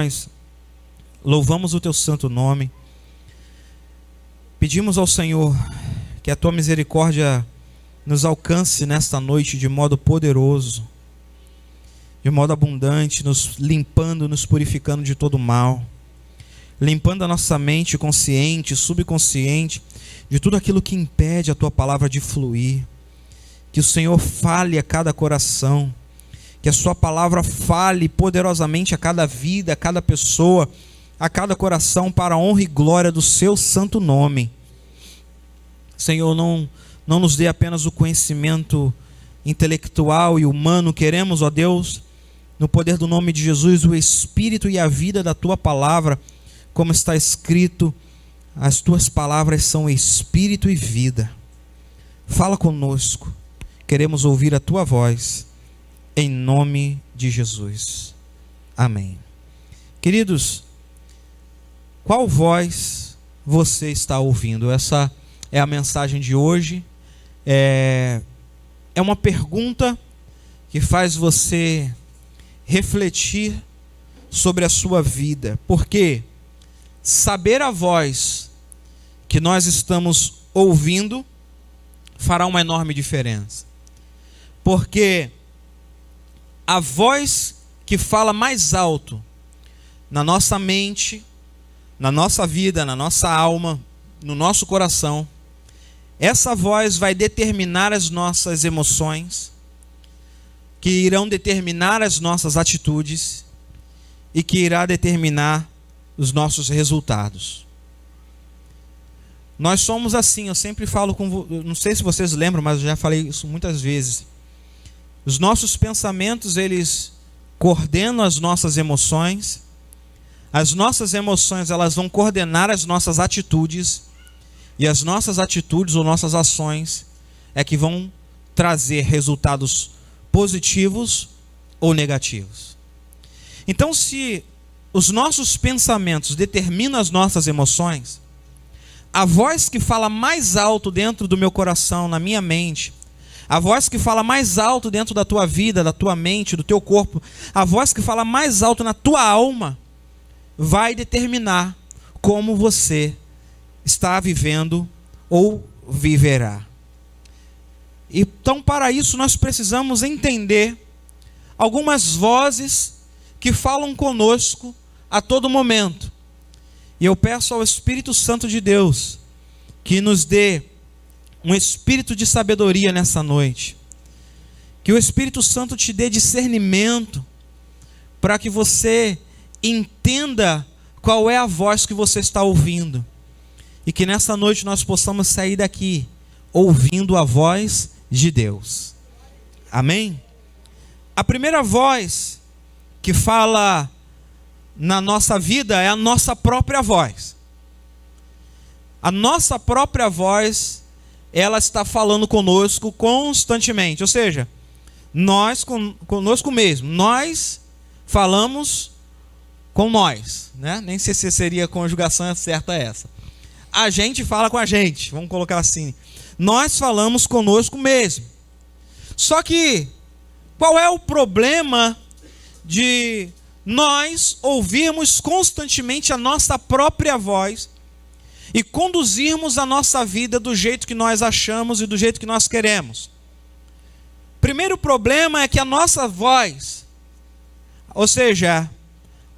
Nós louvamos o teu santo nome, pedimos ao Senhor que a tua misericórdia nos alcance nesta noite de modo poderoso, de modo abundante, nos limpando, nos purificando de todo mal, limpando a nossa mente consciente, subconsciente, de tudo aquilo que impede a tua palavra de fluir. Que o Senhor fale a cada coração, que a sua palavra fale poderosamente a cada vida, a cada pessoa, a cada coração, para a honra e glória do seu santo nome. Senhor, não nos dê apenas o conhecimento intelectual e humano. Queremos, ó Deus, no poder do nome de Jesus, o Espírito e a vida da tua palavra, como está escrito: as tuas palavras são Espírito e vida. Fala conosco, queremos ouvir a tua voz, em nome de Jesus. Amém. Queridos, qual voz você está ouvindo? Essa é a mensagem de hoje. É uma pergunta que faz você refletir sobre a sua vida, porque saber a voz que nós estamos ouvindo fará uma enorme diferença. Porque a voz que fala mais alto na nossa mente, na nossa vida, na nossa alma, no nosso coração, essa voz vai determinar as nossas emoções, que irão determinar as nossas atitudes e que irá determinar os nossos resultados. Nós somos assim, eu sempre falo não sei se vocês lembram, mas eu já falei isso muitas vezes. Os nossos pensamentos, eles coordenam as nossas emoções elas vão coordenar as nossas atitudes, e as nossas atitudes ou nossas ações é que vão trazer resultados positivos ou negativos. Então, se os nossos pensamentos determinam as nossas emoções, a voz que fala mais alto dentro do meu coração, na minha mente, a voz que fala mais alto dentro da tua vida, da tua mente, do teu corpo, a voz que fala mais alto na tua alma, vai determinar como você está vivendo ou viverá. Então, para isso, nós precisamos entender algumas vozes que falam conosco a todo momento. E eu peço ao Espírito Santo de Deus que nos dê um espírito de sabedoria nessa noite. Que o Espírito Santo te dê discernimento para que você entenda qual é a voz que você está ouvindo. E que nessa noite nós possamos sair daqui ouvindo a voz de Deus. Amém? A primeira voz que fala na nossa vida é a nossa própria voz. A nossa própria voz, ela está falando conosco constantemente. Ou seja, nós conosco mesmo. Nós falamos com nós, né? Nem sei se seria a conjugação certa essa. A gente fala com a gente, vamos colocar assim. Nós falamos conosco mesmo. Só que, qual é o problema de nós ouvirmos constantemente a nossa própria voz e conduzirmos a nossa vida do jeito que nós achamos e do jeito que nós queremos? Primeiro problema é que a nossa voz, ou seja,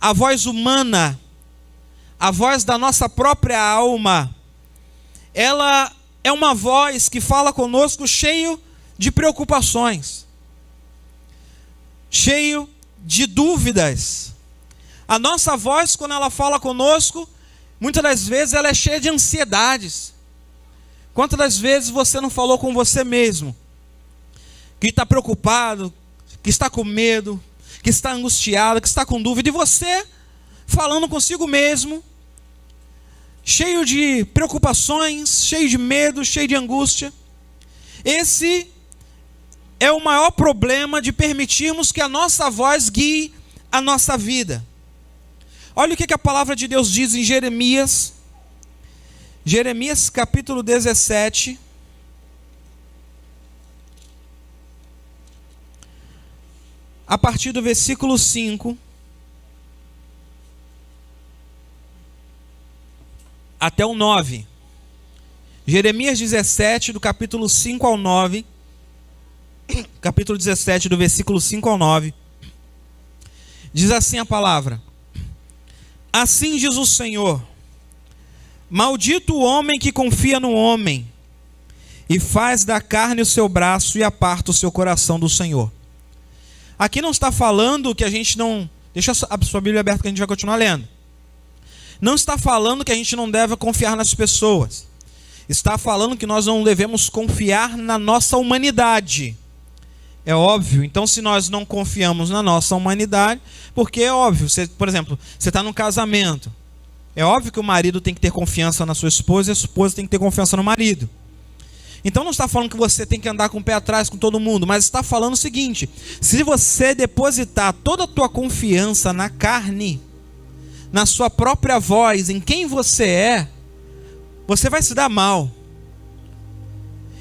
a voz humana, a voz da nossa própria alma, ela é uma voz que fala conosco cheio de preocupações, cheio de dúvidas. A nossa voz, quando ela fala conosco, muitas das vezes ela é cheia de ansiedades. Quantas das vezes você não falou com você mesmo, que está preocupado, que está com medo, que está angustiado, que está com dúvida, e você falando consigo mesmo, cheio de preocupações, cheio de medo, cheio de angústia. Esse é o maior problema de permitirmos que a nossa voz guie a nossa vida. Olha o que a palavra de Deus diz em Jeremias capítulo 17, a partir do versículo 5. até o 9. Jeremias 17, do capítulo 5 ao 9. Capítulo 17, do versículo 5 ao 9. Diz assim a palavra: assim diz o Senhor: maldito o homem que confia no homem, e faz da carne o seu braço e aparta o seu coração do Senhor. Aqui não está falando que a gente não... Deixa a sua Bíblia aberta que a gente vai continuar lendo. Não está falando que a gente não deve confiar nas pessoas. Está falando que nós não devemos confiar na nossa humanidade. É óbvio. Então, se nós não confiamos na nossa humanidade, porque é óbvio, por exemplo, você está num casamento. É óbvio que o marido tem que ter confiança na sua esposa e a esposa tem que ter confiança no marido. Então não está falando que você tem que andar com o pé atrás com todo mundo, mas está falando o seguinte: se você depositar toda a tua confiança na carne, na sua própria voz, em quem você é, você vai se dar mal.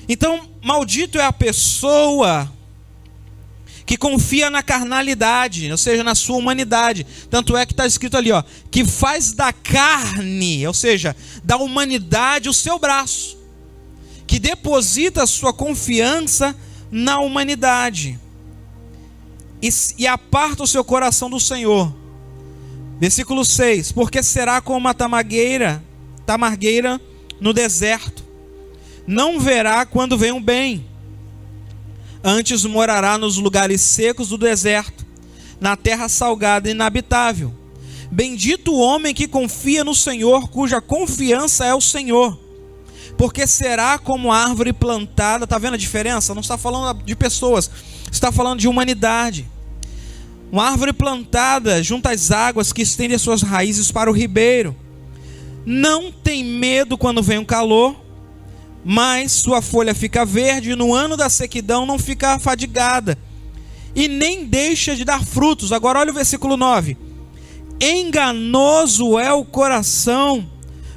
Então, maldito é a pessoa que confia na carnalidade, ou seja, na sua humanidade. Tanto é que está escrito ali, ó, que faz da carne, ou seja, da humanidade o seu braço, que deposita a sua confiança na humanidade e aparta o seu coração do Senhor. Versículo 6: porque será como uma tamargueira no deserto, não verá quando vem o bem, antes morará nos lugares secos do deserto, na terra salgada e inabitável. Bendito o homem que confia no Senhor, cuja confiança é o Senhor, porque será como árvore plantada. Está vendo a diferença? Não está falando de pessoas, está falando de humanidade. Uma árvore plantada junto às águas, que estende as suas raízes para o ribeiro. Não tem medo quando vem o calor, mas sua folha fica verde, e no ano da sequidão não fica fadigada, e nem deixa de dar frutos. Agora olha o versículo 9: enganoso é o coração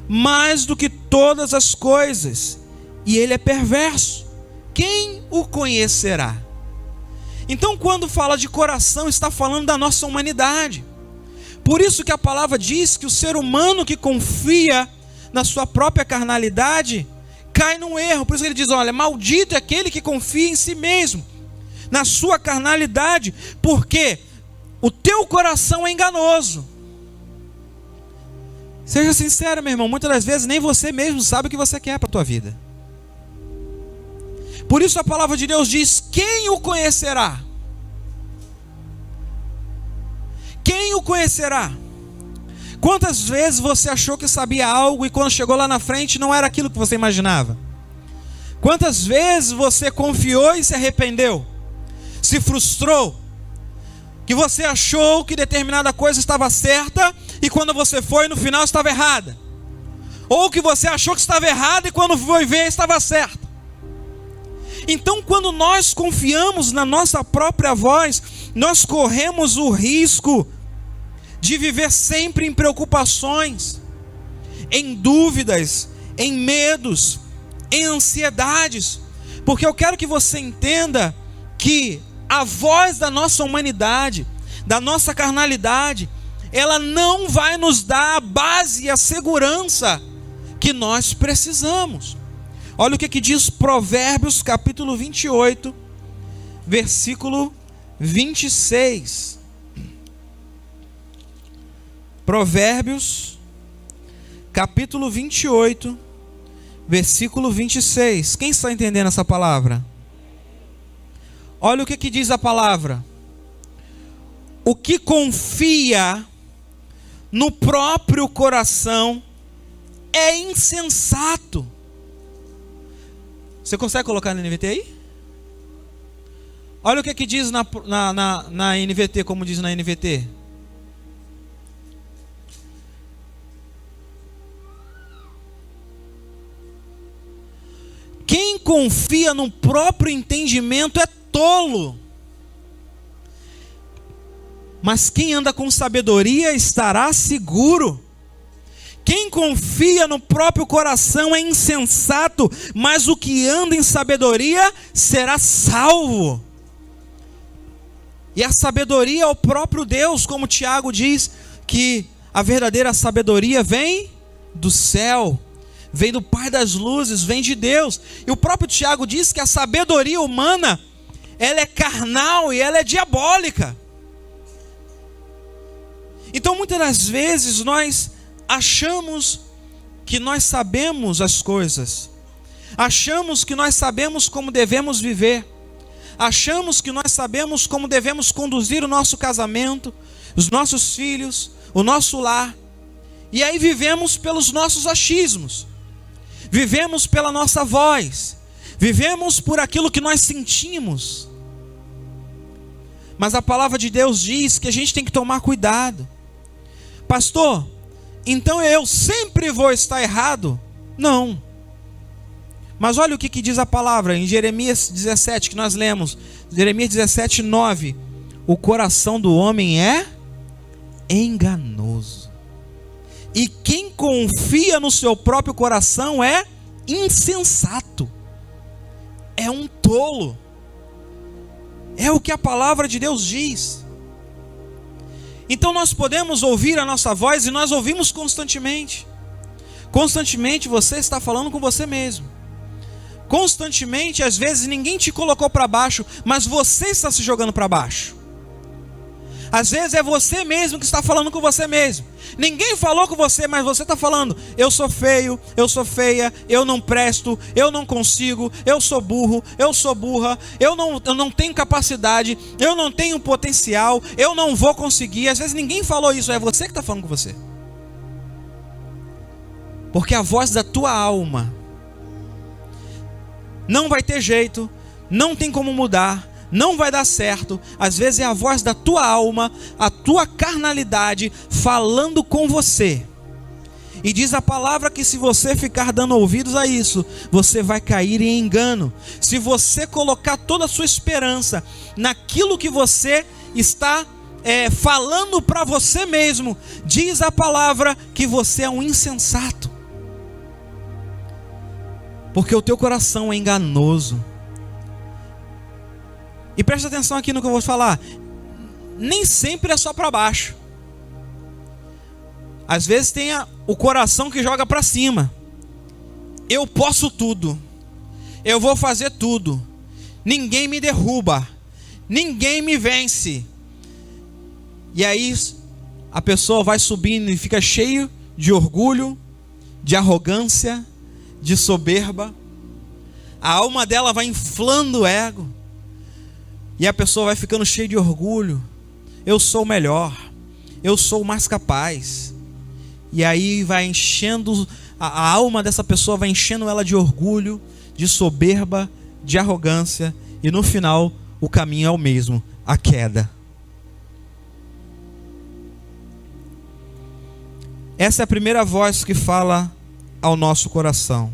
mais do que todas as coisas, e ele é perverso. Quem o conhecerá? Então, quando fala de coração, está falando da nossa humanidade. Por isso que a palavra diz que o ser humano que confia na sua própria carnalidade cai num erro. Por isso ele diz: olha, maldito é aquele que confia em si mesmo, na sua carnalidade, porque o teu coração é enganoso. Seja sincero, meu irmão, muitas das vezes nem você mesmo sabe o que você quer para a tua vida. Por isso a palavra de Deus diz: quem o conhecerá? Quem o conhecerá? Quantas vezes você achou que sabia algo e quando chegou lá na frente não era aquilo que você imaginava? Quantas vezes você confiou e se arrependeu? Se frustrou? Que você achou que determinada coisa estava certa e quando você foi no final estava errada? Ou que você achou que estava errada e quando foi ver estava certa? Então, quando nós confiamos na nossa própria voz, nós corremos o risco de viver sempre em preocupações, em dúvidas, em medos, em ansiedades. Porque eu quero que você entenda que a voz da nossa humanidade, da nossa carnalidade, ela não vai nos dar a base e a segurança que nós precisamos. Olha o que diz Provérbios capítulo 28, versículo 26. Provérbios capítulo 28, versículo 26. Quem está entendendo essa palavra? Olha o que diz a palavra: o que confia no próprio coração é insensato. Você consegue colocar na NVT aí? Olha o que diz na NVT, como diz na NVT. Quem confia no próprio entendimento é tolo, mas quem anda com sabedoria estará seguro. Quem confia no próprio coração é insensato, mas o que anda em sabedoria será salvo. E a sabedoria é o próprio Deus, como Tiago diz, que a verdadeira sabedoria vem do céu, vem do Pai das luzes, vem de Deus. E o próprio Tiago diz que a sabedoria humana, ela é carnal e ela é diabólica. Então muitas das vezes nós achamos que nós sabemos as coisas, achamos que nós sabemos como devemos viver, achamos que nós sabemos como devemos conduzir o nosso casamento, os nossos filhos, o nosso lar, e aí vivemos pelos nossos achismos, vivemos pela nossa voz, vivemos por aquilo que nós sentimos. Mas a palavra de Deus diz que a gente tem que tomar cuidado. Pastor, então eu sempre vou estar errado? Não. Mas olha o que diz a palavra em Jeremias 17, que nós lemos. Jeremias 17, 9. O coração do homem é enganoso, e quem confia no seu próprio coração é insensato, é um tolo. É o que a palavra de Deus diz. Então nós podemos ouvir a nossa voz, e nós ouvimos constantemente. Constantemente você está falando com você mesmo. Constantemente, às vezes ninguém te colocou para baixo, mas você está se jogando para baixo. Às vezes é você mesmo que está falando com você mesmo. Ninguém falou com você, mas você está falando: eu sou feio, eu sou feia, eu não presto, eu não consigo, eu sou burro, eu sou burra, eu não tenho capacidade, eu não tenho potencial, eu não vou conseguir. Às vezes ninguém falou isso, é você que está falando com você. Porque a voz da tua alma não vai ter jeito, não tem como mudar, não vai dar certo. Às vezes é a voz da tua alma, a tua carnalidade falando com você. E diz a palavra que se você ficar dando ouvidos a isso, você vai cair em engano. Se você colocar toda a sua esperança naquilo que você está falando para você mesmo, diz a palavra que você é um insensato. Porque o teu coração é enganoso. E presta atenção aqui no que eu vou falar. Nem sempre é só para baixo. Às vezes tem o coração que joga para cima. Eu posso tudo. Eu vou fazer tudo. Ninguém me derruba. Ninguém me vence. E aí a pessoa vai subindo e fica cheio de orgulho, de arrogância, de soberba. A alma dela vai inflando o ego. E a pessoa vai ficando cheia de orgulho. Eu sou o melhor. Eu sou o mais capaz. E aí vai enchendo, a alma dessa pessoa vai enchendo ela de orgulho, de soberba, de arrogância. E no final, o caminho é o mesmo, a queda. Essa é a primeira voz que fala ao nosso coração.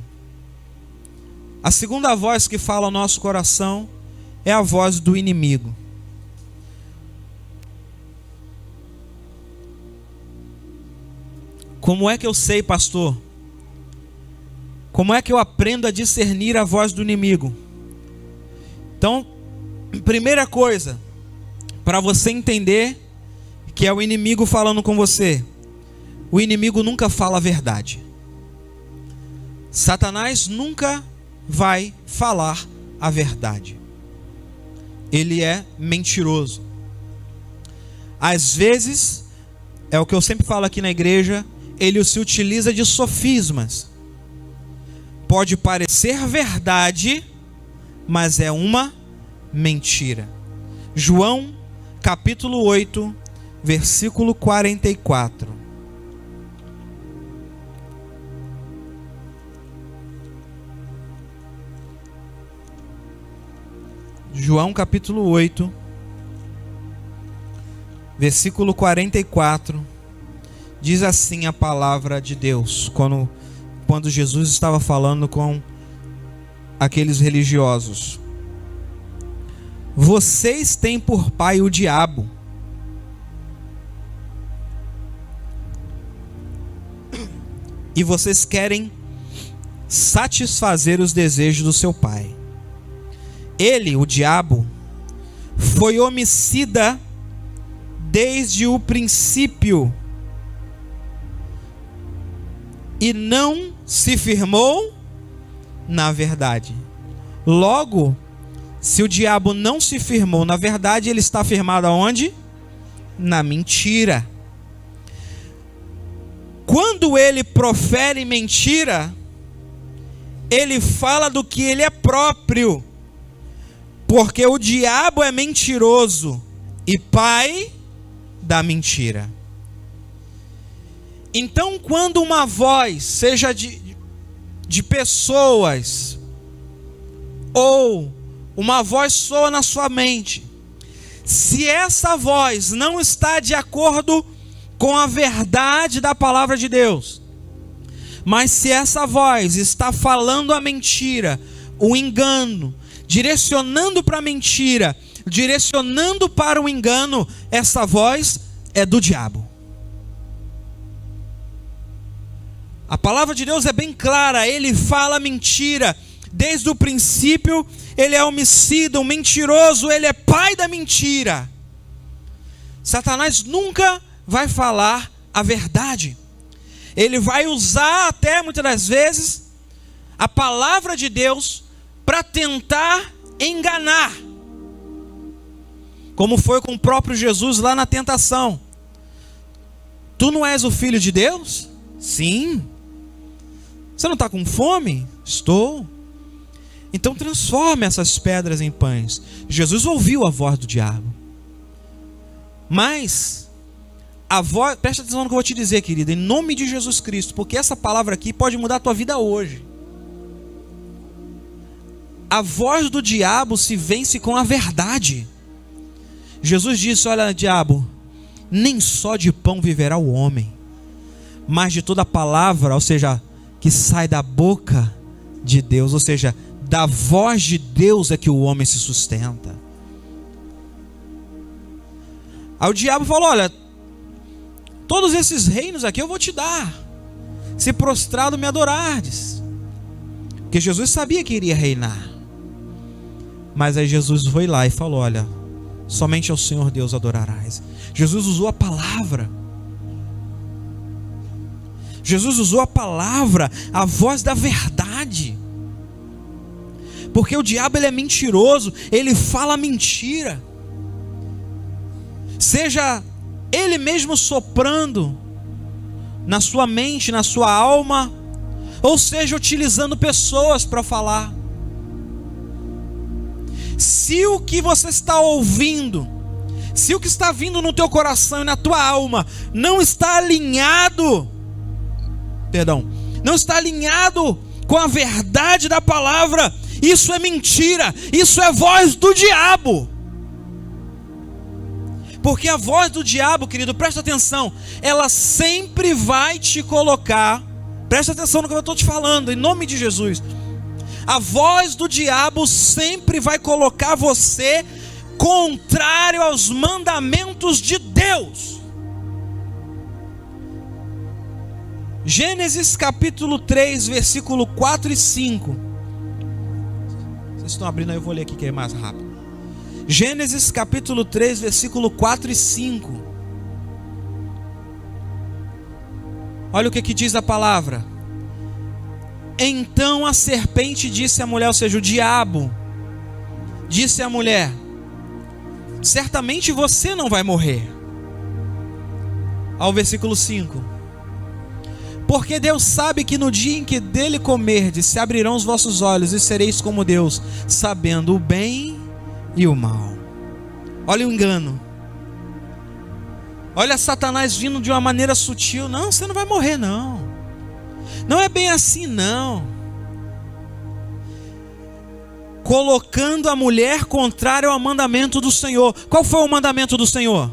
A segunda voz que fala ao nosso coração é a voz do inimigo. Como é que eu sei, pastor? Como é que eu aprendo a discernir a voz do inimigo? Então, primeira coisa, para você entender que é o inimigo falando com você, o inimigo nunca fala a verdade. Satanás nunca vai falar a verdade. Ele é mentiroso. Às vezes, é o que eu sempre falo aqui na igreja, ele se utiliza de sofismas. Pode parecer verdade, mas é uma mentira. João, capítulo 8, versículo 44. João capítulo 8, versículo 44, diz assim a palavra de Deus, quando Jesus estava falando com aqueles religiosos: vocês têm por pai o diabo, e vocês querem satisfazer os desejos do seu pai. Ele, o diabo, foi homicida desde o princípio e não se firmou na verdade. Logo, se o diabo não se firmou na verdade, ele está firmado aonde? Na mentira. Quando ele profere mentira, ele fala do que ele é próprio, porque o diabo é mentiroso e pai da mentira. Então, quando uma voz, seja de pessoas, ou uma voz soa na sua mente, se essa voz não está de acordo com a verdade da palavra de Deus, mas se essa voz está falando a mentira, o engano, direcionando para a mentira, direcionando para o engano, essa voz é do diabo. A palavra de Deus é bem clara, ele fala mentira. Desde o princípio, ele é homicida, um mentiroso, ele é pai da mentira. Satanás nunca vai falar a verdade. Ele vai usar até muitas das vezes a palavra de Deus para tentar enganar. Como foi com o próprio Jesus lá na tentação. Tu não és o filho de Deus? Sim. Você não está com fome? Estou. Então transforme essas pedras em pães. Jesus ouviu a voz do diabo. Mas a voz, presta atenção no que eu vou te dizer, querida, em nome de Jesus Cristo, porque essa palavra aqui pode mudar a tua vida hoje. A voz do diabo se vence com a verdade. Jesus disse: olha, diabo, nem só de pão viverá o homem, mas de toda palavra, ou seja, que sai da boca de Deus, ou seja, da voz de Deus é que o homem se sustenta. Aí o diabo falou: olha, todos esses reinos aqui eu vou te dar, se prostrado me adorardes. Porque Jesus sabia que iria reinar. Mas aí Jesus foi lá e falou: olha, somente ao Senhor Deus adorarás. Jesus usou a palavra. Jesus usou a palavra, a voz da verdade. Porque o diabo, ele é mentiroso, ele fala mentira. Seja ele mesmo soprando na sua mente, na sua alma, ou seja, utilizando pessoas para falar. Se o que você está ouvindo, se o que está vindo no teu coração e na tua alma não está alinhado, não está alinhado com a verdade da palavra, isso é mentira, isso é voz do diabo. Porque a voz do diabo, querido, presta atenção, ela sempre vai te colocar, presta atenção no que eu estou te falando, em nome de Jesus. A voz do diabo sempre vai colocar você contrário aos mandamentos de Deus. Gênesis capítulo 3, versículo 4 e 5. Vocês estão abrindo aí, eu vou ler aqui que é mais rápido. Gênesis capítulo 3, versículo 4 e 5. Olha o que diz a palavra. Então a serpente disse à mulher, ou seja, o diabo disse à mulher: certamente você não vai morrer. Ao versículo 5. Porque Deus sabe que no dia em que dele comerdes, se abrirão os vossos olhos e sereis como Deus, sabendo o bem e o mal. Olha o engano. Olha Satanás vindo de uma maneira sutil. Não, você não vai morrer não. Não é bem assim não. Colocando a mulher contrária ao mandamento do Senhor. Qual foi o mandamento do Senhor?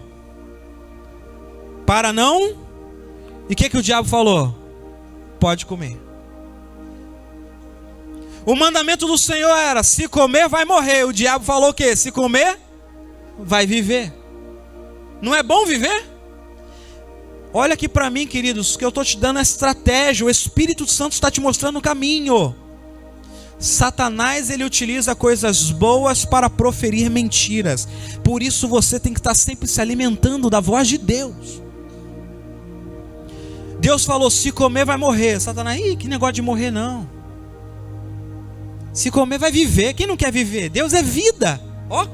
Para não. E o que o diabo falou? Pode comer. O mandamento do Senhor era: se comer vai morrer. O diabo falou o quê? Se comer vai viver. Não é bom viver? Olha aqui para mim, queridos, que eu estou te dando a estratégia. O Espírito Santo está te mostrando o caminho. Satanás, ele utiliza coisas boas para proferir mentiras. Por isso você tem que estar sempre se alimentando da voz de Deus. Deus falou, se comer vai morrer. Satanás, que negócio de morrer não. Se comer vai viver. Quem não quer viver? Deus é vida. Ó.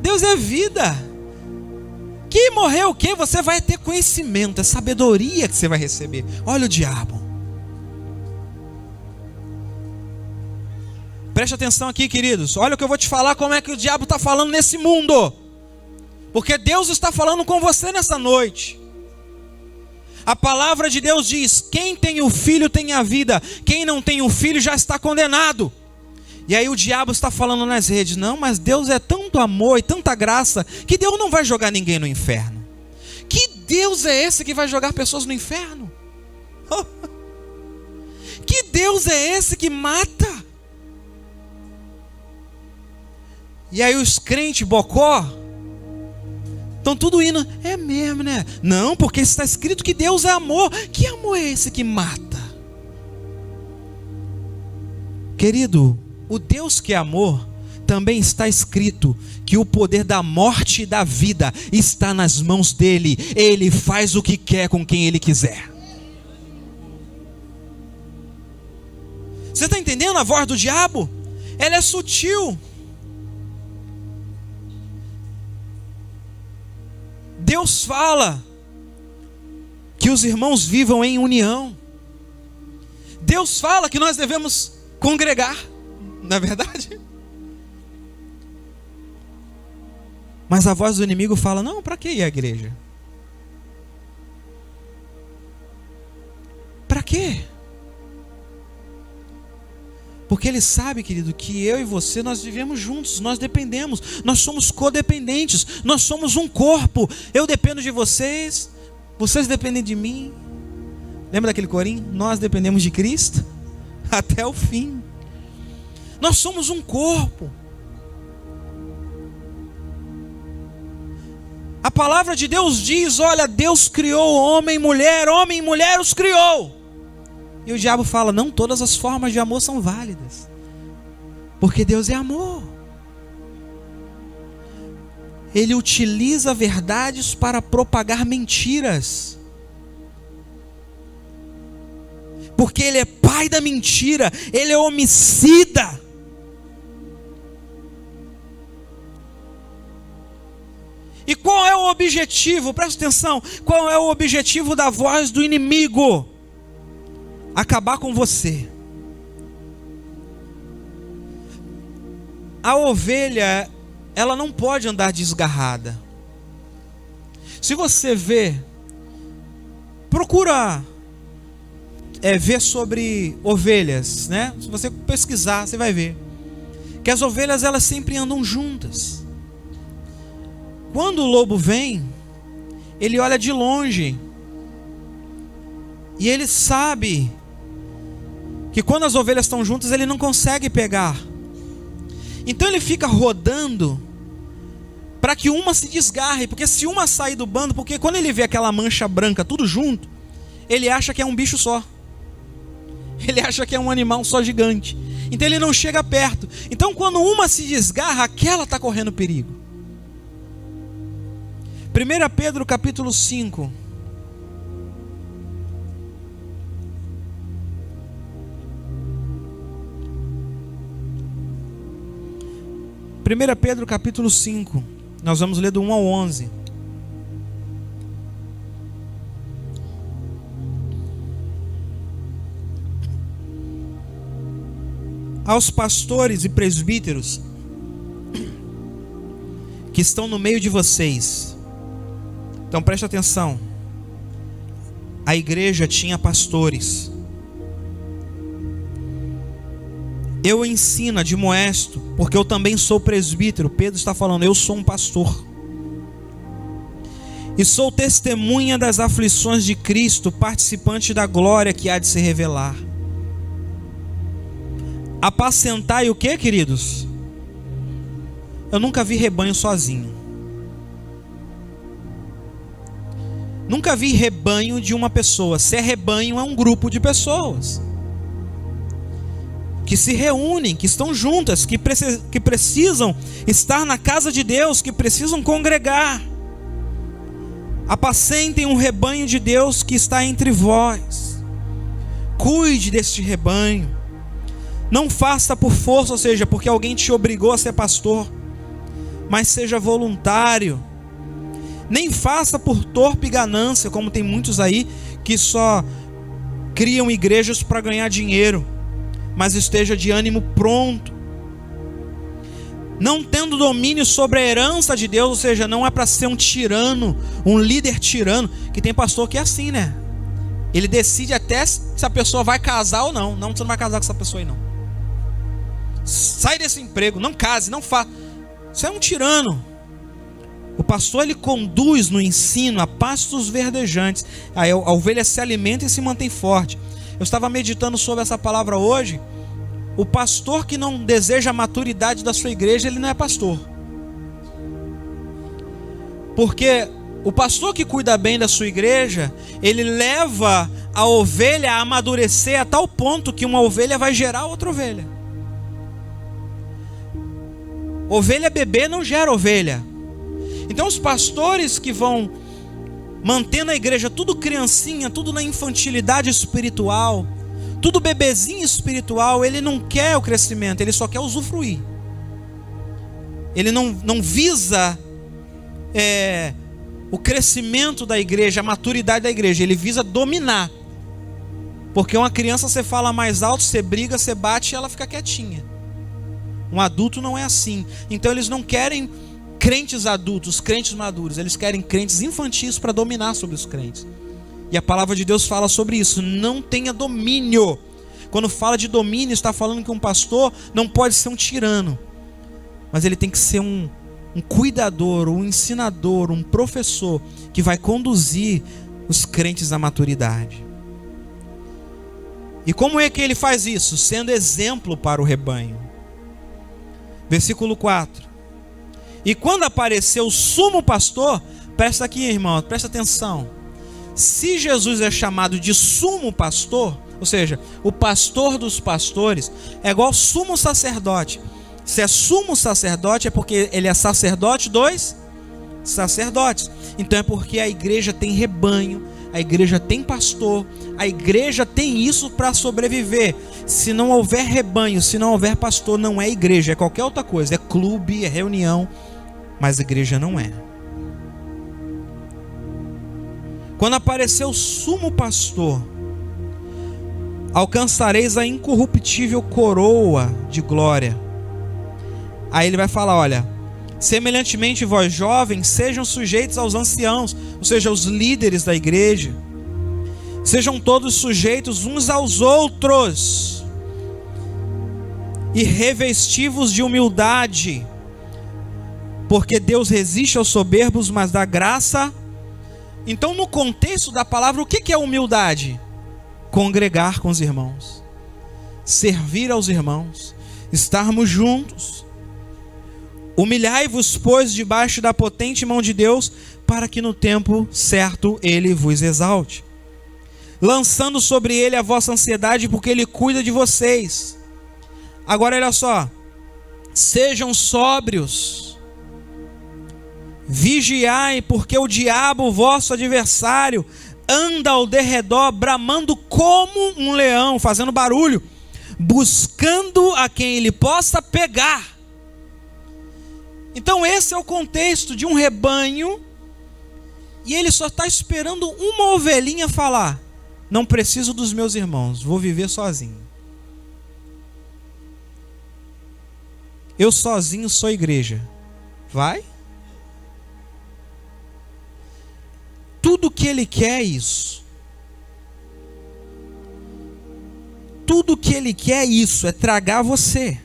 Deus é vida. Que morrer o quê? Você vai ter conhecimento, é sabedoria que você vai receber. Olha o diabo. Preste atenção aqui, queridos. Olha o que eu vou te falar, como é que o diabo está falando nesse mundo. Porque Deus está falando com você nessa noite. A palavra de Deus diz, quem tem o filho tem a vida. Quem não tem o filho já está condenado. E aí o diabo está falando nas redes, não, mas Deus é tanto amor e tanta graça, que Deus não vai jogar ninguém no inferno. Que Deus é esse que vai jogar pessoas no inferno? Que Deus é esse que mata? E aí os crentes bocó estão tudo indo, é mesmo, né? Não, porque está escrito que Deus é amor. Que amor é esse que mata? Querido, o Deus que é amor, também está escrito que o poder da morte e da vida está nas mãos dele. Ele faz o que quer com quem ele quiser. Você está entendendo a voz do diabo? Ela é sutil. Deus fala que os irmãos vivam em união. Deus fala que nós devemos congregar, não é verdade? Mas a voz do inimigo fala, não, para que ir à igreja? Para quê? Porque ele sabe, querido, que eu e você, nós vivemos juntos, nós dependemos, nós somos codependentes, nós somos um corpo. Eu dependo de vocês, vocês dependem de mim. Lembra daquele corinho? Nós dependemos de Cristo até o fim. Nós somos um corpo. A palavra de Deus diz, olha, Deus criou homem e mulher os criou. E o diabo fala, não todas as formas de amor são válidas. Porque Deus é amor. Ele utiliza verdades para propagar mentiras. Porque ele é pai da mentira, ele é homicida. E qual é o objetivo? Presta atenção, qual é o objetivo da voz do inimigo? Acabar com você. A ovelha, ela não pode andar desgarrada. Se você procura ver sobre ovelhas, né? Se você pesquisar, você vai ver que as ovelhas, elas sempre andam juntas. Quando o lobo vem, ele olha de longe e ele sabe que quando as ovelhas estão juntas, ele não consegue pegar. Então ele fica rodando para que uma se desgarre, porque se uma sair do bando, porque quando ele vê aquela mancha branca tudo junto, ele acha que é um bicho só. Ele acha que é um animal só gigante. Então ele não chega perto. Então quando uma se desgarra, aquela está correndo perigo. 1 Pedro capítulo 5. Pedro capítulo 5, nós vamos ler do 1 ao 11. Aos pastores e presbíteros que estão no meio de vocês. Então preste atenção. A igreja tinha pastores. Eu ensino, admoesto, porque eu também sou presbítero. Pedro está falando, eu sou um pastor. E sou testemunha das aflições de Cristo, participante da glória que há de se revelar. Apacentai o que, queridos? Eu nunca vi rebanho sozinho. Nunca vi rebanho de uma pessoa. Se é rebanho, é um grupo de pessoas que se reúnem, que estão juntas, que precisam estar na casa de Deus, que precisam congregar. Apacentem um rebanho de Deus que está entre vós. Cuide deste rebanho. Não faça por força, ou seja, porque alguém te obrigou a ser pastor, mas seja voluntário. Nem faça por torpe ganância, como tem muitos aí que só criam igrejas para ganhar dinheiro, mas esteja de ânimo pronto. Não tendo domínio sobre a herança de Deus, ou seja, não é para ser um tirano, um líder tirano, que tem pastor que é assim, né? Ele decide até se a pessoa vai casar ou não. Não, você não vai casar com essa pessoa aí não. Sai desse emprego, não case, não faça. Você é um tirano. O pastor, ele conduz no ensino a pastos verdejantes. Aí a ovelha se alimenta e se mantém forte. Eu estava meditando sobre essa palavra hoje. O pastor que não deseja a maturidade da sua igreja, ele não é pastor. Porque o pastor que cuida bem da sua igreja, ele leva a ovelha a amadurecer a tal ponto que uma ovelha vai gerar outra ovelha. Ovelha bebê não gera ovelha. Então os pastores que vão mantendo a igreja tudo criancinha, tudo na infantilidade espiritual, tudo bebezinho espiritual, ele não quer o crescimento, ele só quer usufruir. Ele não visa o crescimento da igreja, a maturidade da igreja, ele visa dominar. Porque uma criança, você fala mais alto, você briga, você bate e ela fica quietinha. Um adulto não é assim. Então eles não querem crentes adultos, crentes maduros, eles querem crentes infantis para dominar sobre os crentes. E a palavra de Deus fala sobre isso. Não tenha domínio. Quando fala de domínio, está falando que um pastor não pode ser um tirano, mas ele tem que ser um cuidador, um ensinador, um professor que vai conduzir os crentes à maturidade. E como é que ele faz isso? Sendo exemplo para o rebanho. Versículo 4. E quando apareceu o sumo pastor, presta aqui, irmão, presta atenção. Se Jesus é chamado de sumo pastor, ou seja, o pastor dos pastores, é igual sumo sacerdote. Se é sumo sacerdote, é porque ele é sacerdote dos sacerdotes. Então é porque a igreja tem rebanho, a igreja tem pastor, a igreja tem isso para sobreviver. Se não houver rebanho, se não houver pastor, não é igreja, é qualquer outra coisa, é clube, é reunião, mas igreja não é. Quando apareceu o sumo pastor, alcançareis a incorruptível coroa de glória. Aí ele vai falar, olha, semelhantemente vós jovens, sejam sujeitos aos anciãos, ou seja, aos líderes da igreja. Sejam todos sujeitos uns aos outros e revestivos de humildade, porque Deus resiste aos soberbos, mas dá graça. Então, no contexto da palavra, o que é humildade? Congregar com os irmãos, servir aos irmãos, estarmos juntos. Humilhai-vos, pois, debaixo da potente mão de Deus, para que no tempo certo ele vos exalte, lançando sobre ele a vossa ansiedade, porque ele cuida de vocês. Agora olha só, sejam sóbrios, vigiai, porque o diabo, vosso adversário, anda ao derredor, bramando como um leão, fazendo barulho, buscando a quem ele possa pegar. Então esse é o contexto de um rebanho, e ele só está esperando uma ovelhinha falar: não preciso dos meus irmãos, vou viver sozinho. Eu sozinho sou igreja. Vai? Tudo que ele quer é isso. Tudo que ele quer é isso, é tragar você.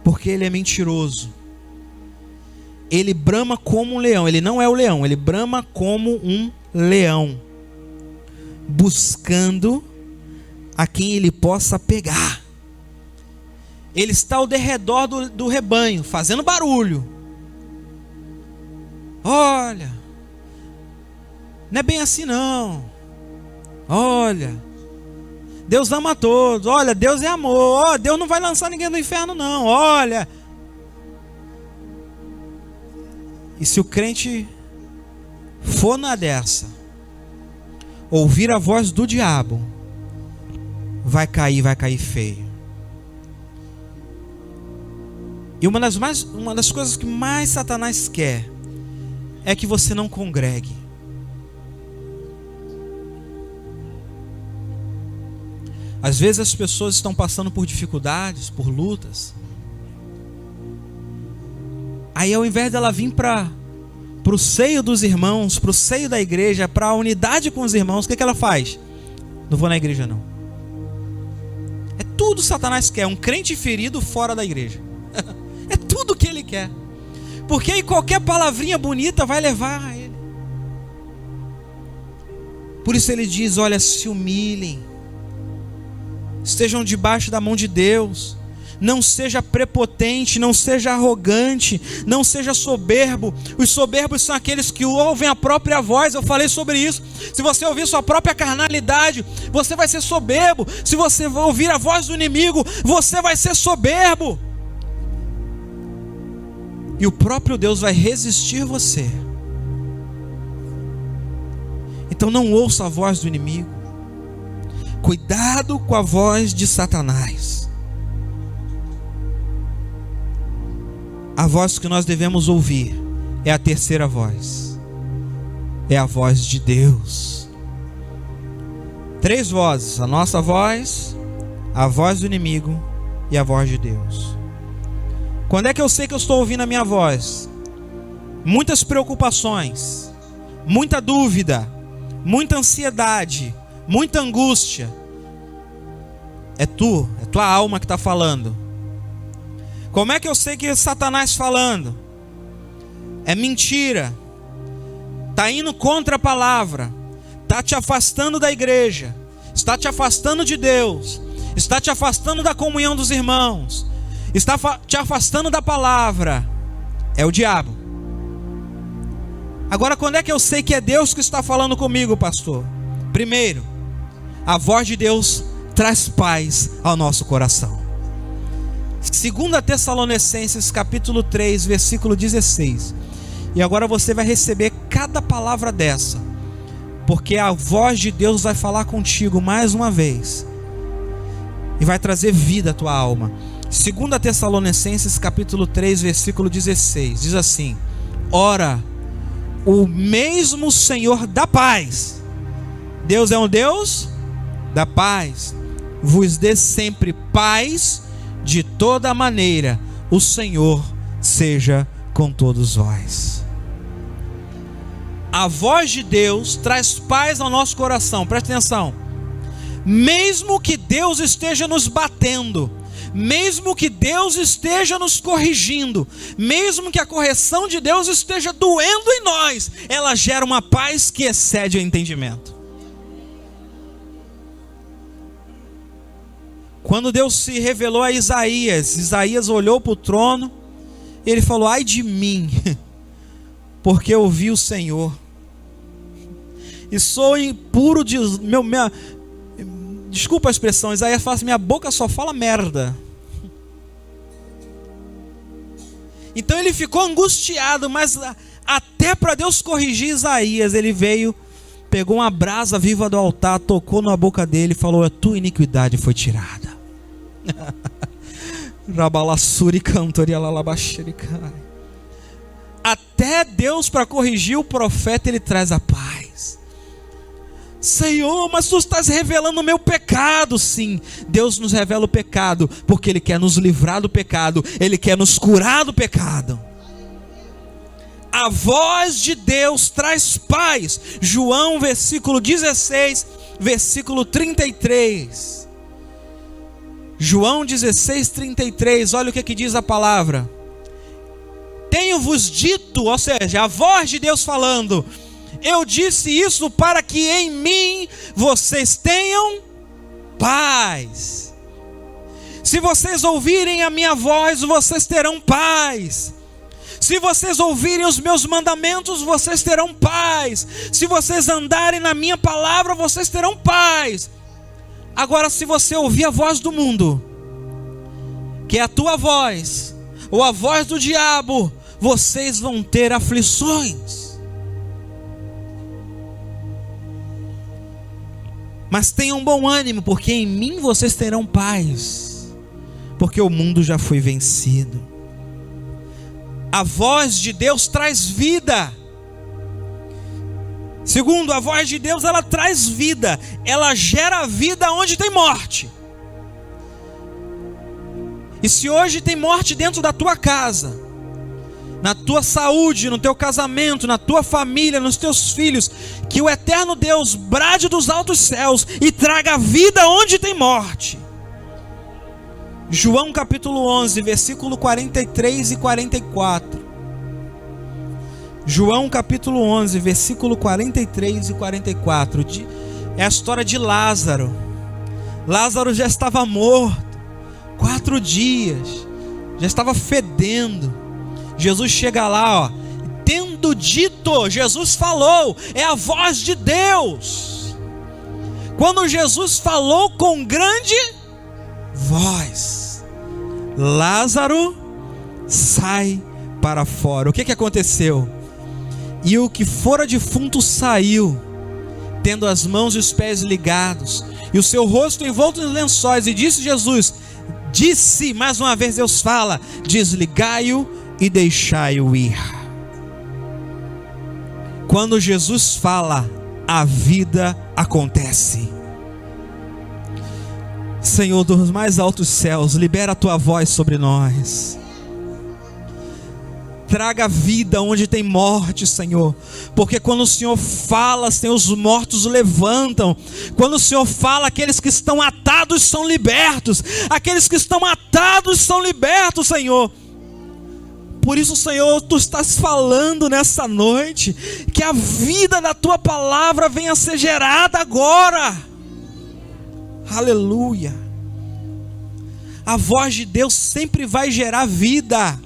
Porque ele é mentiroso. Ele brama como um leão. Ele não é o leão, ele brama como um leão, buscando a quem ele possa pegar. Ele está ao derredor do rebanho, fazendo barulho. Olha, não é bem assim não. Olha, Deus ama a todos. Olha, Deus é amor. Oh, Deus não vai lançar ninguém no inferno não. Olha, E se o crente for na dessa, ouvir a voz do diabo, vai cair feio. E uma das coisas que mais Satanás quer é que você não congregue. Às vezes as pessoas estão passando por dificuldades, por lutas. Aí ao invés dela vir para o seio dos irmãos, para o seio da igreja, para a unidade com os irmãos, o que ela faz? Não vou na igreja não. É tudo Satanás quer, um crente ferido fora da igreja. É tudo que ele quer. Porque aí qualquer palavrinha bonita vai levar a ele. Por isso ele diz, olha, se humilhem, estejam debaixo da mão de Deus. Não seja prepotente, não seja arrogante, não seja soberbo. Os soberbos são aqueles que ouvem a própria voz. Eu falei sobre isso. Se você ouvir sua própria carnalidade, você vai ser soberbo. Se você ouvir a voz do inimigo, você vai ser soberbo. E o próprio Deus vai resistir você. Então não ouça a voz do inimigo. Cuidado com a voz de Satanás. A voz que nós devemos ouvir é a terceira voz. É a voz de Deus. 3 vozes: a nossa voz, a voz do inimigo e a voz de Deus. Quando é que eu sei que eu estou ouvindo a minha voz? Muitas preocupações, muita dúvida, muita ansiedade, muita angústia. É tua alma que está falando. Como é que eu sei que é Satanás falando? É mentira. Está indo contra a palavra. Está te afastando da igreja. Está te afastando de Deus. Está te afastando da comunhão dos irmãos. Está te afastando da palavra. É o diabo. Agora, quando é que eu sei que é Deus que está falando comigo, pastor? Primeiro, a voz de Deus traz paz ao nosso coração. 2 Tessalonicenses capítulo 3, versículo 16. E agora você vai receber cada palavra dessa, porque a voz de Deus vai falar contigo mais uma vez e vai trazer vida à tua alma. 2 Tessalonicenses capítulo 3, versículo 16. Diz assim: ora, o mesmo Senhor da paz, Deus é um Deus da paz, vos dê sempre paz de toda maneira. O Senhor seja com todos vós. A voz de Deus traz paz ao nosso coração. Presta atenção. Mesmo que Deus esteja nos batendo, mesmo que Deus esteja nos corrigindo, mesmo que a correção de Deus esteja doendo em nós, ela gera uma paz que excede o entendimento. Quando Deus se revelou a Isaías, Isaías olhou para o trono, ele falou: ai de mim, porque eu vi o Senhor, e sou impuro de... Desculpa a expressão, Isaías fala assim: minha boca só fala merda. Então ele ficou angustiado, mas até para Deus corrigir Isaías, ele veio, pegou uma brasa viva do altar, tocou na boca dele e falou: a tua iniquidade foi tirada. Até Deus, para corrigir o profeta, ele traz a paz. Senhor, mas tu estás revelando o meu pecado. Sim, Deus nos revela o pecado porque Ele quer nos livrar do pecado, Ele quer nos curar do pecado. A voz de Deus traz paz. João, versículo 16, versículo 33. João 16, 33, olha o que diz a palavra. Tenho-vos dito, ou seja, a voz de Deus falando, eu disse isso para que em mim vocês tenham paz. Se vocês ouvirem a minha voz, vocês terão paz. Se vocês ouvirem os meus mandamentos, vocês terão paz. Se vocês andarem na minha palavra, vocês terão paz. Agora, se você ouvir a voz do mundo, que é a tua voz, ou a voz do diabo, vocês vão ter aflições. Mas tenham bom ânimo, porque em mim vocês terão paz, porque o mundo já foi vencido. A voz de Deus traz vida. Segundo, a voz de Deus, ela traz vida. Ela gera vida onde tem morte. E se hoje tem morte dentro da tua casa, na tua saúde, no teu casamento, na tua família, nos teus filhos, que o eterno Deus brade dos altos céus e traga vida onde tem morte. João capítulo 11, versículo 43 e 44. João capítulo 11, versículo 43 e 44. É a história de Lázaro. Lázaro já estava morto 4 dias, já estava fedendo. Jesus chega lá, tendo dito, Jesus falou, é a voz de Deus. Quando Jesus falou com grande voz, Lázaro sai para fora. O que aconteceu? E o que fora defunto saiu, tendo as mãos e os pés ligados, e o seu rosto envolto em lençóis, e disse Jesus, mais uma vez Deus fala, desligai-o e deixai-o ir. Quando Jesus fala, a vida acontece. Senhor dos mais altos céus, libera a tua voz sobre nós. Traga vida onde tem morte, Senhor. Porque quando o Senhor fala, Senhor, os mortos levantam. Quando o Senhor fala, aqueles que estão atados são libertos. Aqueles que estão atados são libertos, Senhor. Por isso, Senhor, Tu estás falando nessa noite, que a vida da Tua palavra venha a ser gerada agora. Aleluia. A voz de Deus sempre vai gerar vida.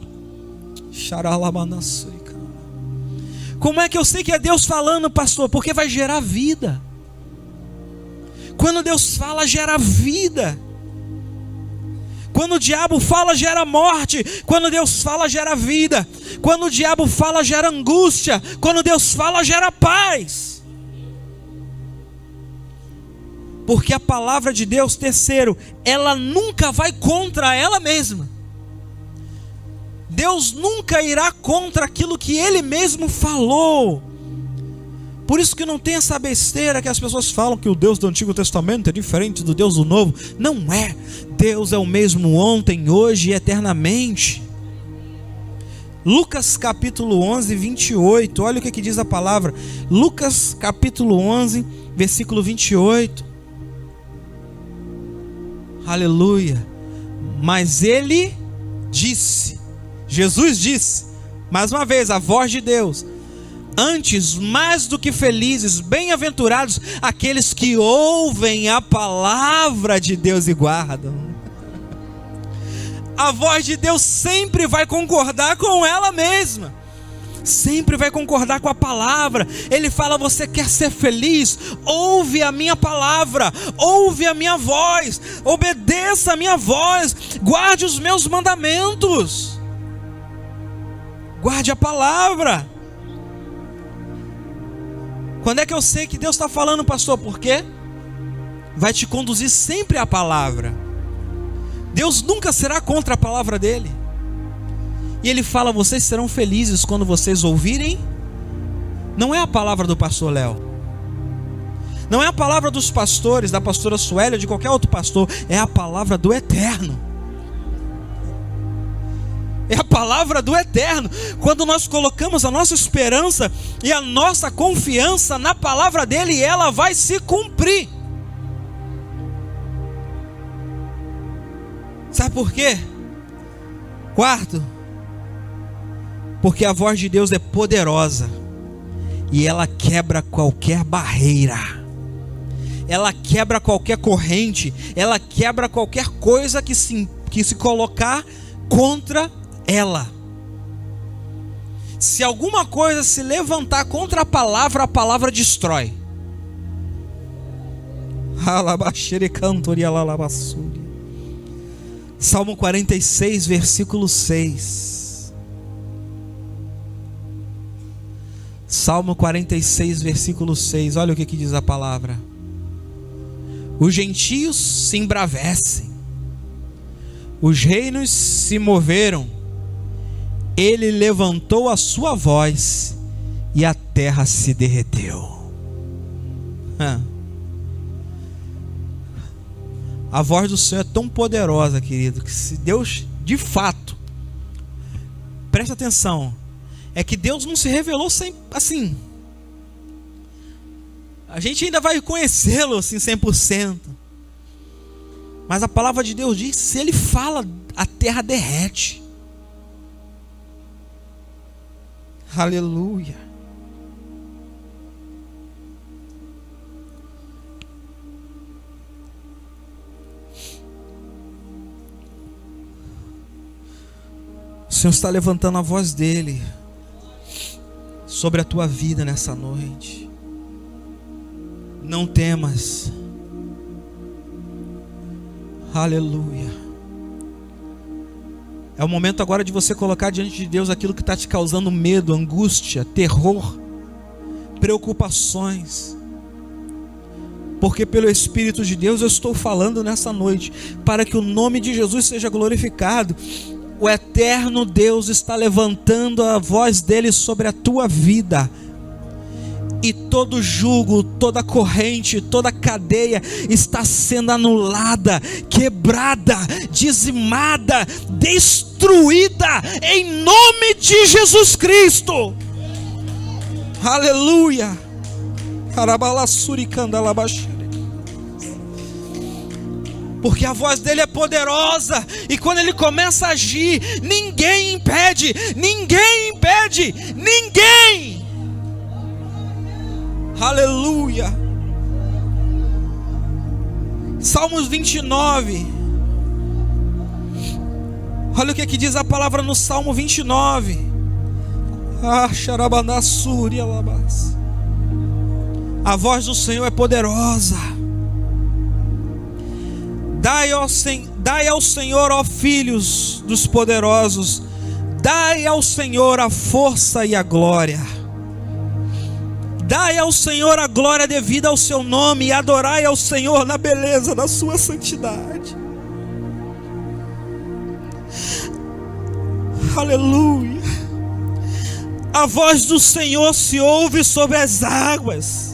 Como é que eu sei que é Deus falando, pastor? Porque vai gerar vida. Quando Deus fala, gera vida. Quando o diabo fala, gera morte. Quando Deus fala, gera vida. Quando o diabo fala, gera angústia. Quando Deus fala, gera paz. Porque a palavra de Deus, terceiro, ela nunca vai contra ela mesma. Deus nunca irá contra aquilo que Ele mesmo falou. Por isso que não tem essa besteira que as pessoas falam que o Deus do Antigo Testamento é diferente do Deus do Novo. Não é. Deus é o mesmo ontem, hoje e eternamente. Lucas capítulo 11, 28. Olha o que diz a palavra. Lucas capítulo 11, versículo 28. Aleluia. Mas Ele disse, Jesus disse, mais uma vez, a voz de Deus: antes, mais do que felizes, bem-aventurados aqueles que ouvem a palavra de Deus e guardam. A voz de Deus sempre vai concordar com ela mesma, sempre vai concordar com a palavra. Ele fala: você quer ser feliz? Ouve a minha palavra, ouve a minha voz, obedeça a minha voz, guarde os meus mandamentos, guarde a palavra. Quando é que eu sei que Deus está falando, pastor? Porque vai te conduzir sempre à palavra. Deus nunca será contra a palavra dele. E ele fala: vocês serão felizes quando vocês ouvirem. Não é a palavra do pastor Léo, não é a palavra dos pastores, da pastora Suélia, de qualquer outro pastor. É a palavra do Eterno. É a palavra do Eterno. Quando nós colocamos a nossa esperança e a nossa confiança na palavra dele, ela vai se cumprir. Sabe por quê? Quarto, porque a voz de Deus é poderosa e ela quebra qualquer barreira, ela quebra qualquer corrente, ela quebra qualquer coisa que se colocar contra ela. Se alguma coisa se levantar contra a palavra destrói. Salmo 46, versículo 6. Salmo 46, versículo 6. Olha o que diz a palavra. Os gentios se embravecem, os reinos se moveram, ele levantou a sua voz e a terra se derreteu. A voz do Senhor é tão poderosa, querido, que se Deus, de fato, presta atenção, é que Deus não se revelou sem, assim, a gente ainda vai conhecê-lo assim 100%, mas a palavra de Deus diz que se Ele fala, a terra derrete. Aleluia. O Senhor está levantando a voz dele sobre a tua vida nessa noite. Não temas. Aleluia. É o momento agora de você colocar diante de Deus aquilo que está te causando medo, angústia, terror, preocupações. Porque pelo Espírito de Deus eu estou falando nessa noite, para que o nome de Jesus seja glorificado. O eterno Deus está levantando a voz dele sobre a tua vida. E todo jugo, toda corrente, toda cadeia está sendo anulada, quebrada, dizimada, destruída em nome de Jesus Cristo. Aleluia. Porque a voz dele é poderosa, e quando ele começa a agir, ninguém impede, ninguém impede, ninguém. Aleluia. Salmos 29. Olha o que diz a palavra no Salmo 29. A voz do Senhor é poderosa. Dai ao Senhor, ó filhos dos poderosos, dai ao Senhor a força e a glória. Dai ao Senhor a glória devida ao seu nome, e adorai ao Senhor na beleza da sua santidade. Aleluia. A voz do Senhor se ouve sobre as águas.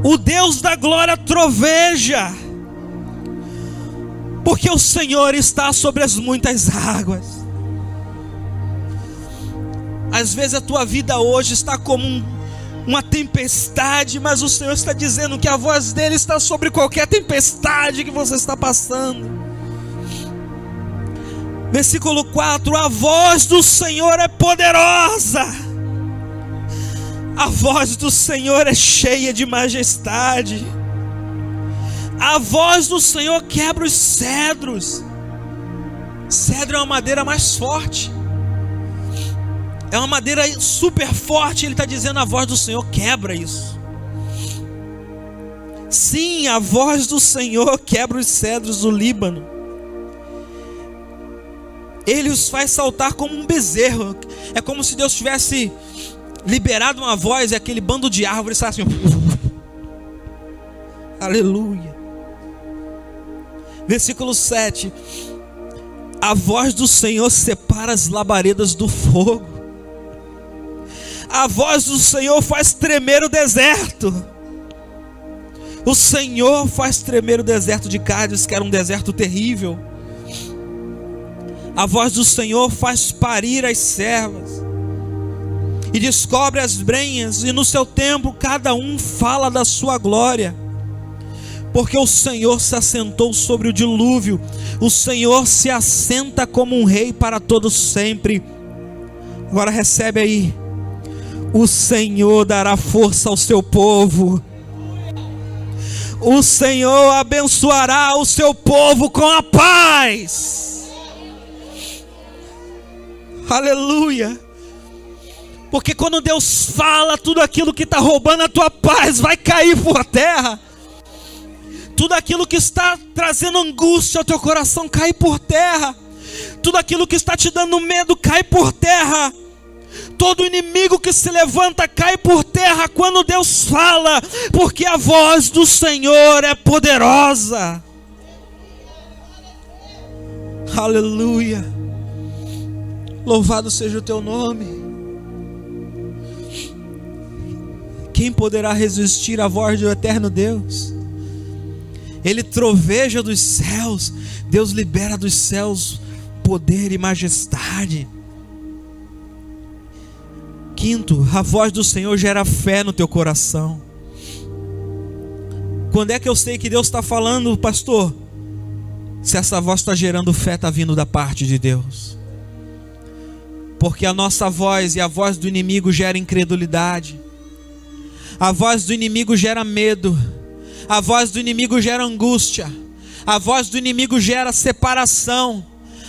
O Deus da glória troveja, porque o Senhor está sobre as muitas águas. Às vezes a tua vida hoje está como uma tempestade, mas o Senhor está dizendo que a voz dele está sobre qualquer tempestade que você está passando. Versículo 4: a voz do Senhor é poderosa. A voz do Senhor é cheia de majestade. A voz do Senhor quebra os cedros. Cedro é uma madeira mais forte, é uma madeira super forte. Ele está dizendo: a voz do Senhor quebra isso. Sim, a voz do Senhor quebra os cedros do Líbano. Ele os faz saltar como um bezerro. É como se Deus tivesse liberado uma voz, e aquele bando de árvores está assim. Aleluia. Versículo 7: a voz do Senhor separa as labaredas do fogo. A voz do Senhor faz tremer o deserto. O Senhor faz tremer o deserto de Cádiz, que era um deserto terrível. A voz do Senhor faz parir as servas e descobre as brenhas, e no seu tempo cada um fala da sua glória. Porque o Senhor se assentou sobre o dilúvio, o Senhor se assenta como um rei para todo sempre. Agora recebe aí: o Senhor dará força ao seu povo. O Senhor abençoará o seu povo com a paz. Aleluia. Porque quando Deus fala, tudo aquilo que está roubando a tua paz vai cair por terra. Tudo aquilo que está trazendo angústia ao teu coração cai por terra. Tudo aquilo que está te dando medo cai por terra. Todo inimigo que se levanta cai por terra quando Deus fala, porque a voz do Senhor é poderosa. Aleluia. Louvado seja o teu nome. Quem poderá resistir à voz do eterno Deus? Ele troveja dos céus, Deus libera dos céus poder e majestade. Quinto, a voz do Senhor gera fé no teu coração. Quando é que eu sei que Deus está falando, pastor? Se essa voz está gerando fé, está vindo da parte de Deus. Porque a nossa voz e a voz do inimigo gera incredulidade. A voz do inimigo gera medo. A voz do inimigo gera angústia. A voz do inimigo gera separação.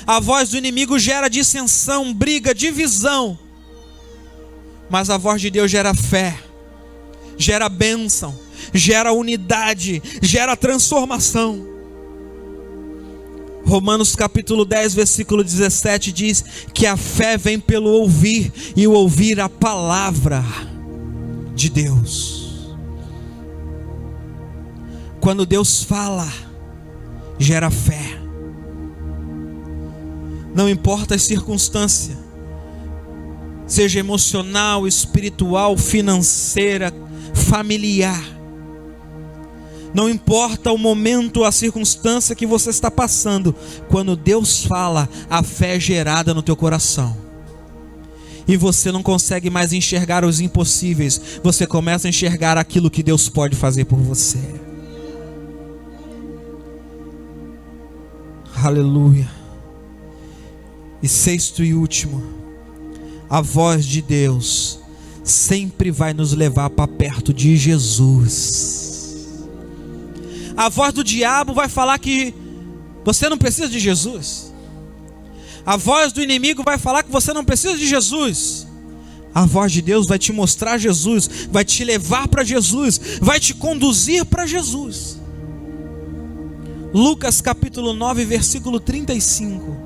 A voz do inimigo gera dissensão, briga, divisão. Mas a voz de Deus gera fé, gera bênção, gera unidade, gera transformação. Romanos capítulo 10, versículo 17 diz que a fé vem pelo ouvir, e o ouvir a palavra de Deus. Quando Deus fala, gera fé. Não importa a circunstância, seja emocional, espiritual, financeira, familiar. Não importa o momento, a circunstância que você está passando, quando Deus fala, a fé é gerada no teu coração. E você não consegue mais enxergar os impossíveis, você começa a enxergar aquilo que Deus pode fazer por você. Aleluia. E sexto e último, a voz de Deus sempre vai nos levar para perto de Jesus. A voz do diabo vai falar que você não precisa de Jesus. A voz do inimigo vai falar que você não precisa de Jesus. A voz de Deus vai te mostrar Jesus, vai te levar para Jesus, vai te conduzir para Jesus. Lucas capítulo 9, versículo 35.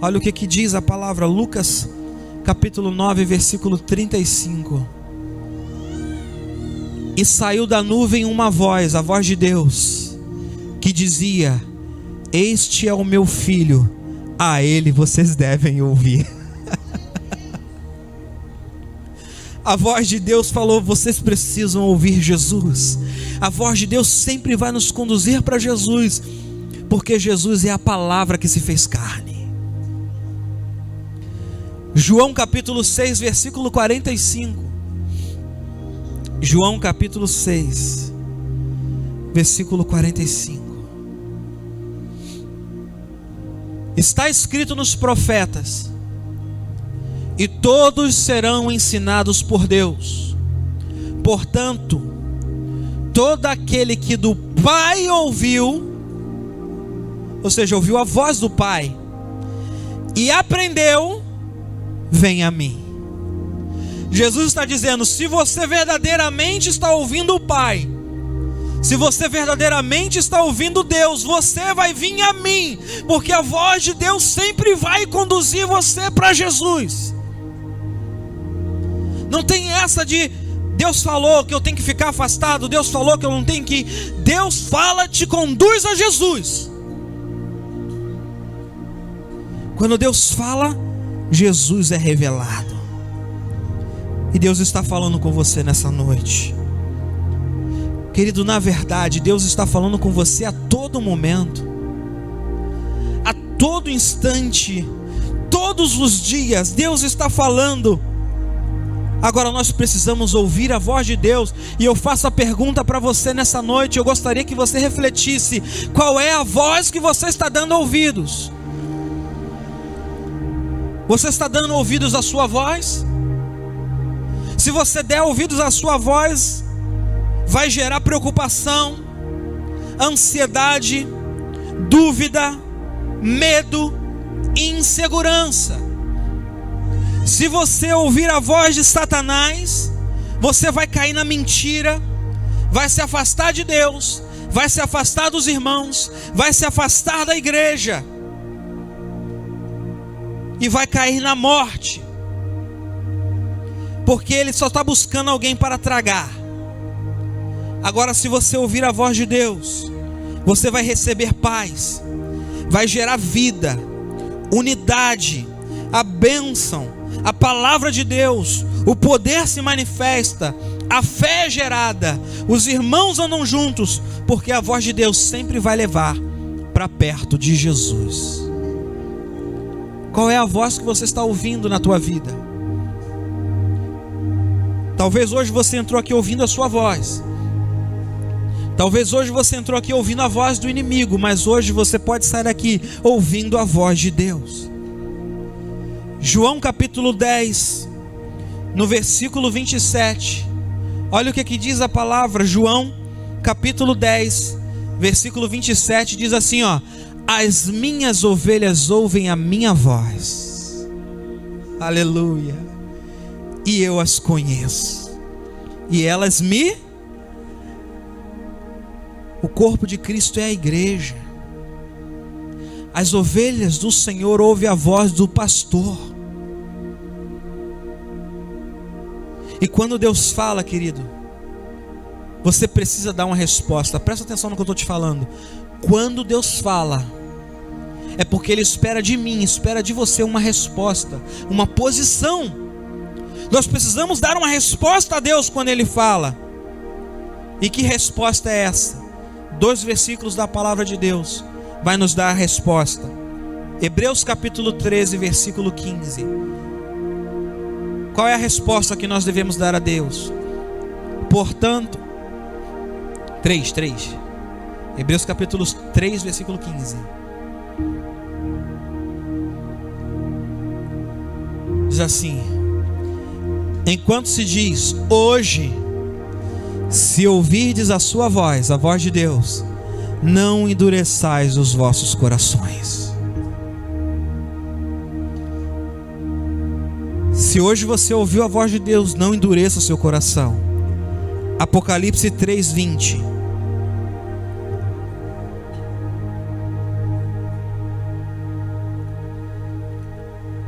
Olha o que diz a palavra, Lucas capítulo 9, versículo 35. E saiu da nuvem uma voz, a voz de Deus, que dizia: este é o meu filho, a ele vocês devem ouvir. A voz de Deus falou: vocês precisam ouvir Jesus. A voz de Deus sempre vai nos conduzir para Jesus, porque Jesus é a palavra que se fez carne. João capítulo 6, versículo 45. João capítulo 6, versículo 45. Está escrito nos profetas: e todos serão ensinados por Deus. Portanto, todo aquele que do Pai ouviu, ou seja, ouviu a voz do Pai e aprendeu, vem a mim. Jesus está dizendo: se você verdadeiramente está ouvindo o Pai, se você verdadeiramente está ouvindo Deus, você vai vir a mim, porque a voz de Deus sempre vai conduzir você para Jesus. Não tem essa de Deus falou que eu tenho que ficar afastado, Deus falou que eu não tenho que ir. Deus fala, te conduz a Jesus. Quando Deus fala, Jesus é revelado. E Deus está falando com você nessa noite. Querido, na verdade, Deus está falando com você a todo momento, a todo instante, todos os dias. Deus está falando. Agora nós precisamos ouvir a voz de Deus. E eu faço a pergunta para você nessa noite. Eu gostaria que você refletisse: qual é a voz que você está dando ouvidos? Você está dando ouvidos à sua voz? Se você der ouvidos à sua voz, vai gerar preocupação, ansiedade, dúvida, medo e insegurança. Se você ouvir a voz de Satanás, você vai cair na mentira, vai se afastar de Deus, vai se afastar dos irmãos, vai se afastar da igreja e vai cair na morte. porque ele só está buscando alguém para tragar. Agora, se você ouvir a voz de Deus, você vai receber paz, vai gerar vida, unidade, a bênção, a palavra de Deus, o poder se manifesta, a fé é gerada, os irmãos andam juntos, porque a voz de Deus sempre vai levar para perto de Jesus. Qual é a voz que você está ouvindo na tua vida? Talvez hoje você entrou aqui ouvindo a sua voz. Talvez hoje você entrou aqui ouvindo a voz do inimigo, mas hoje você pode sair daqui ouvindo a voz de Deus. João capítulo 10, no versículo 27. Olha o que diz a palavra. João capítulo 10, versículo 27, diz assim, ó: as minhas ovelhas ouvem a minha voz. Aleluia. E eu as conheço, e elas me... O corpo de Cristo é a igreja. As ovelhas do Senhor ouvem a voz do pastor. E quando Deus fala, querido, você precisa dar uma resposta. Presta atenção no que eu estou te falando. Quando Deus fala, é porque Ele espera de mim, espera de você uma resposta, uma posição. Nós precisamos dar uma resposta a Deus quando Ele fala. E que resposta é essa? 2 versículos da palavra de Deus vai nos dar a resposta. Hebreus capítulo 13, versículo 15. Qual é a resposta que nós devemos dar a Deus? Portanto, 3. Hebreus capítulo 3, versículo 15. Diz assim: enquanto se diz hoje, se ouvirdes a sua voz, a voz de Deus, não endureçais os vossos corações. Se hoje você ouviu a voz de Deus, não endureça o seu coração. Apocalipse 3:20.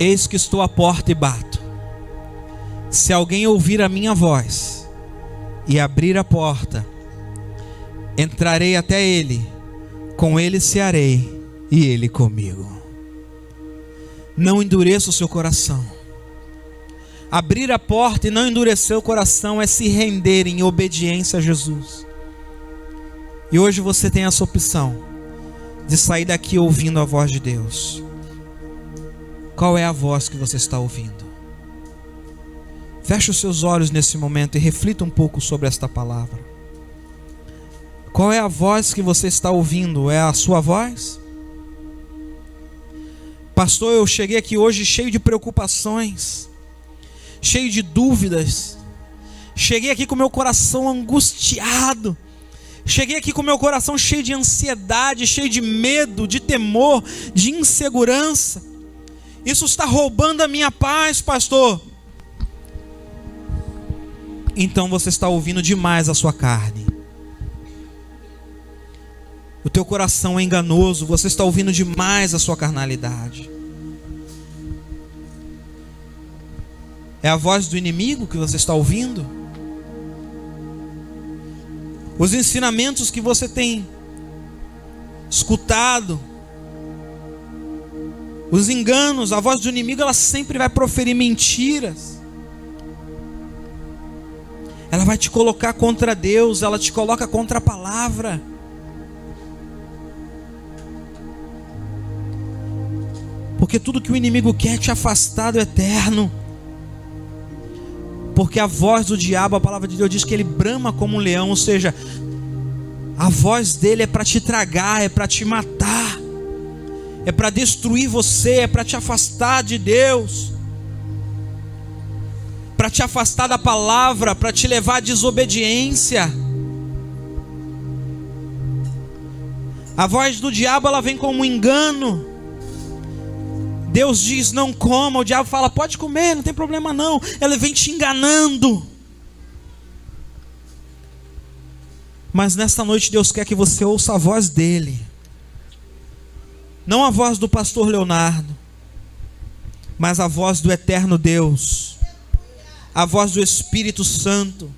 Eis que estou à porta e bato. Se alguém ouvir a minha voz e abrir a porta, entrarei até ele, com ele cearei e ele comigo. Não endureça o seu coração. Abrir a porta e não endurecer o coração é se render em obediência a Jesus. E hoje você tem essa opção de sair daqui ouvindo a voz de Deus. Qual é a voz que você está ouvindo? Feche os seus olhos nesse momento e reflita um pouco sobre esta palavra. Qual é a voz que você está ouvindo? É a sua voz? Pastor, eu cheguei aqui hoje cheio de preocupações, cheio de dúvidas. Cheguei aqui com meu coração angustiado. Cheguei aqui com meu coração cheio de ansiedade, cheio de medo, de temor, de insegurança. Isso está roubando a minha paz, pastor. Então você está ouvindo demais a sua carne. O teu coração é enganoso, você está ouvindo demais a sua carnalidade. É a voz do inimigo que você está ouvindo? Os ensinamentos que você tem escutado, os enganos, a voz do inimigo, ela sempre vai proferir mentiras. Ela vai te colocar contra Deus, ela te coloca contra a palavra. Porque tudo que o inimigo quer é te afastar do eterno. Porque a voz do diabo, a palavra de Deus diz que ele brama como um leão, ou seja, a voz dele é para te tragar, é para te matar, é para destruir você, é para te afastar de Deus, para te afastar da palavra, para te levar à desobediência. A voz do diabo, ela vem como um engano. Deus diz não coma, o diabo fala pode comer, não tem problema não. Ela vem te enganando. Mas nesta noite Deus quer que você ouça a voz dele, não a voz do pastor Leonardo, mas a voz do eterno Deus, a voz do Espírito Santo,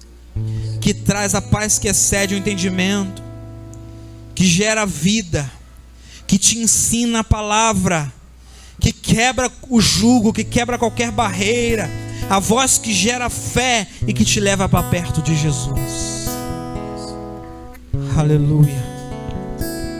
que traz a paz que excede o entendimento, que gera vida, que te ensina a palavra, que quebra o jugo, que quebra qualquer barreira, a voz que gera fé e que te leva para perto de Jesus. Aleluia.